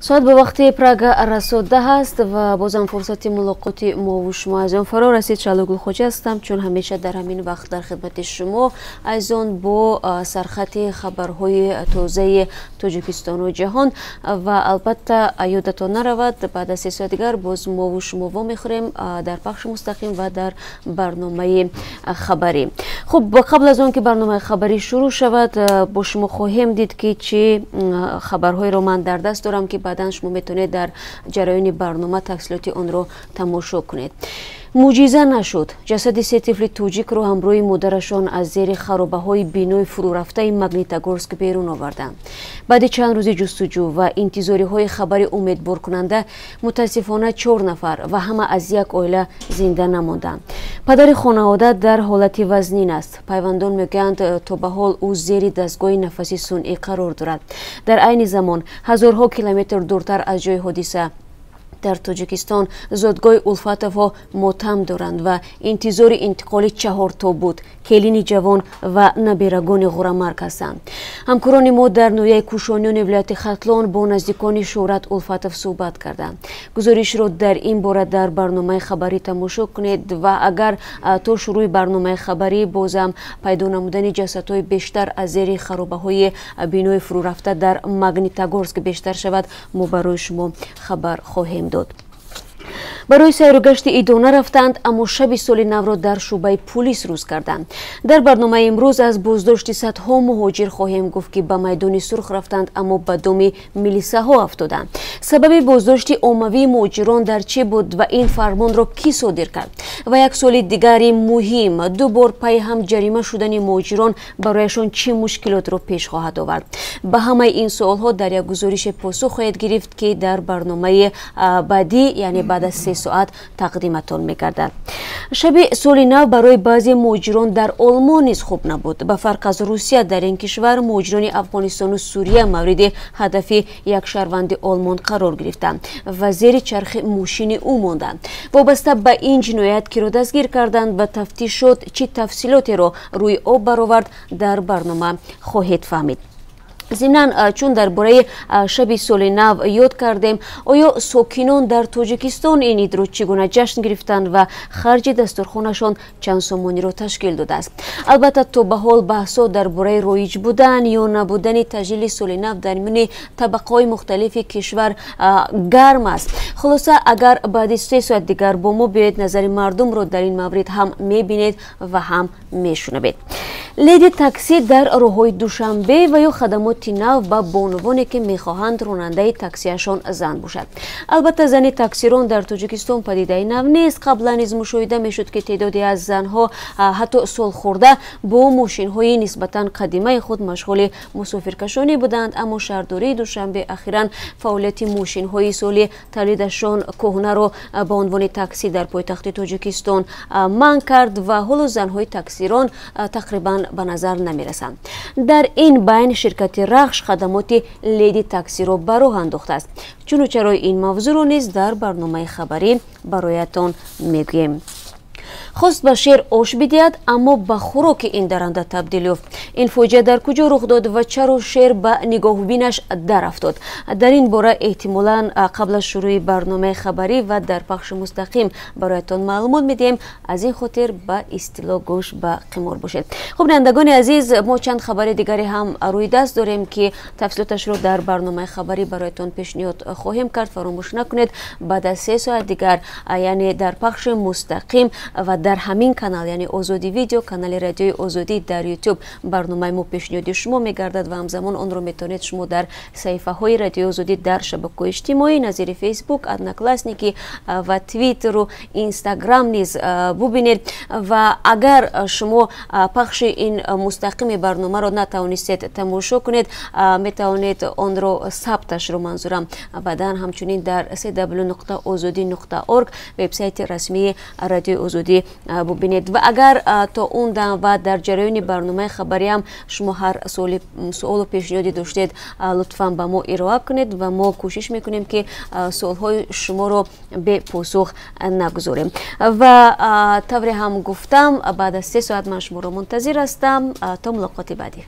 ساعت به وقت پراگ رسیده است و بازم فرصت ملاقات ما و شما از آن فرا رسید. شالوگل خوجی هستم چون همیشه در همین وقت در خدمت شما از آن با سرخط خبرهای تازه تاجیکستان و جهان و البته یادتان نرود بعد از 3 ساعت دیگر باز ما و شما وا میخوریم در پخش مستقیم و در برنامه خبری. خب قبل از آن که برنامه خبری شروع شود با شما خواهیم دید که چه خبرهای رو من در دست دارم که بعداً شما میتونید در جریان برنامه تفصیلات آن رو تماشا کنید. معجزه نشد. جسد 3 طفل توجیک رو همراه مادرشان از زیر خرابه‌های بینای فرو رفته مگنیتگورسک بیرون آوردند. بعد چند روز جستجو و انتظاری‌های خبر امیدوار کننده متاسفانه 4 نفر و همه از یک عائله زنده نماندند. پدر خانواده در حالت وزنین است. پیوندان میگویند تا به حال او زیر دستگاه نفسی صنعی قرار دارد. در عین زمان هزارها کیلومتر دورتر از جای حادثه در تاجیکستان زادگاه الفتوها ماتم دارند و انتظار انتقال 4 تا بود. کلین جوان و نبیرگان غورمرگ هستند. همکاران ما در نویه کوشانیان ولایت ختلان با نزدیکان شهرت الفتو صحبت کردند. گزارش را در این باره در برنامه خبری تماشا کنید و اگر تا شروع برنامه خبری بازم پیدا نمودن جسدهای بیشتر از زیر خرابه‌های بینای فرو رفته در مگنیتگورسک بیشتر شود ما برای شما خبر خواهیم داد. برای سیر و گشت ایدانه رفتند اما شب سال نو را در شعبه پلیس روز کردند. در برنامه امروز از بازداشت صدها مهاجر خواهیم گفت که به میدان سرخ رفتند اما به دام میلیسه ها افتادند. سبب بازداشت عمومی مهاجران در چه بود و این فرمان را کی صادر کرد؟ و یک سال دیگری مهم 2 بار پی هم جریمه شدن مهاجران برایشان چه مشکلات را پیش خواهد آورد؟ به همه این سوال ها در یک گزارش پاسخ خواهید گرفت که در برنامه بعدی یعنی بعد از 3 ساعت تقدیمتان می‌گردد. شب سال نو برای بعضی مهاجران در آلمان نیز خوب نبود. به فرق از روسیه در این کشور مهاجران افغانستان و سوریه مورد هدف یک شهروند آلمان قرار گرفتند و زیر چرخ ماشین او ماندند. وابسته به این جنایت که را دستگیر کردند و تفتیش شد چه تفصیلاتی را روی آب برآورد در برنامه خواهید فهمید. ضمناً چون درباره شب سال نو یاد کردیم آیا ساکنان در تاجیکستان این عید را چگونه جشن گرفتند و خرج دسترخوانشان چند سامانی را تشکیل داده است؟ البته تا به حال بحث‌ها درباره رایج بودن یا نبودن تجلیل سال نو در میان طبقه‌های مختلف کشور گرم است. خلاصه اگر بعد 3 ساعت دیگر با ما بیایید نظر مردم را در این مورد هم می‌بینید و هم می‌شنوید. لیدی تاکسی در راه‌های دوشنبه و یا خدمات نو به بانوانی که میخواهند راننده تاکسیشان زن باشد. البته زن تاکسیران در تاجیکستان پدیده نو نیست. قبلا نیز مشاهده میشد که تعدادی از زنها حتی سال خورده با ماشین های نسبتا قدیمی خود مشغول مسافرکشانی بودند اما شهرداری دوشنبه اخیرا فعالیت ماشین های سال تولیدشان کهنه را به عنوان تاکسی در پایتخت تاجیکستان منع کرد و حالا زنهای تاکسیران تقریبا به نظر نمیرسند. در این بین شرکت رخش خدمات لیدی تاکسی را به راه انداخته است. چون و چرای این موضوع را نیز در برنامه خبری برایتان میگوییم. خواست به شیر آش بدهد اما به خوراک این درنده تبدیل یافت. این فاجعه در کجا رخ داد و چرا شیر به نگاه بینش در افتاد؟ در این باره احتمالاً قبل از شروع برنامه خبری و در پخش مستقیم برایتان معلومات میدیم. از این خاطر به اصطلاح گوش به قمار باشید. خب بینندگان عزیز ما چند خبر دیگری هم روی دست داریم که تفصیلاتش رو در برنامه خبری برایتان پیشنهاد خواهیم کرد. فراموش نکنید بعد از 3 ساعت دیگر یعنی در پخش مستقیم و در همین کانال یعنی آزادی ویدیو کانال رادیوی آزادی در یوتیوب برنامه ما پیشنهادی شما میگردد و همزمان آن رو میتونید شما در صفحه های رادیو آزادی در شبکه‌های اجتماعی نظیر فیسبوک، ادناکلاسنیکی و توییتر و اینستاگرام نیز ببینید و اگر شما پخش این مستقیم برنامه را نتوانستید تماشا کنید میتوانید آن رو ثبتش رو منظورم بعدا همچنین در www.azadi.org وبسایت رسمی رادیو آزادی ببینید و اگر تا اون دم و در جریان برنامه خبری هم شما هر سوال و پیشنهادی داشتید لطفاً به ما ارائه کنید و ما کوشش میکنیم که سوالهای شما رو به پاسخ نگذاریم و طوری هم گفتم بعد از 3 ساعت من شما رو منتظر هستم تا ملاقات بعدی.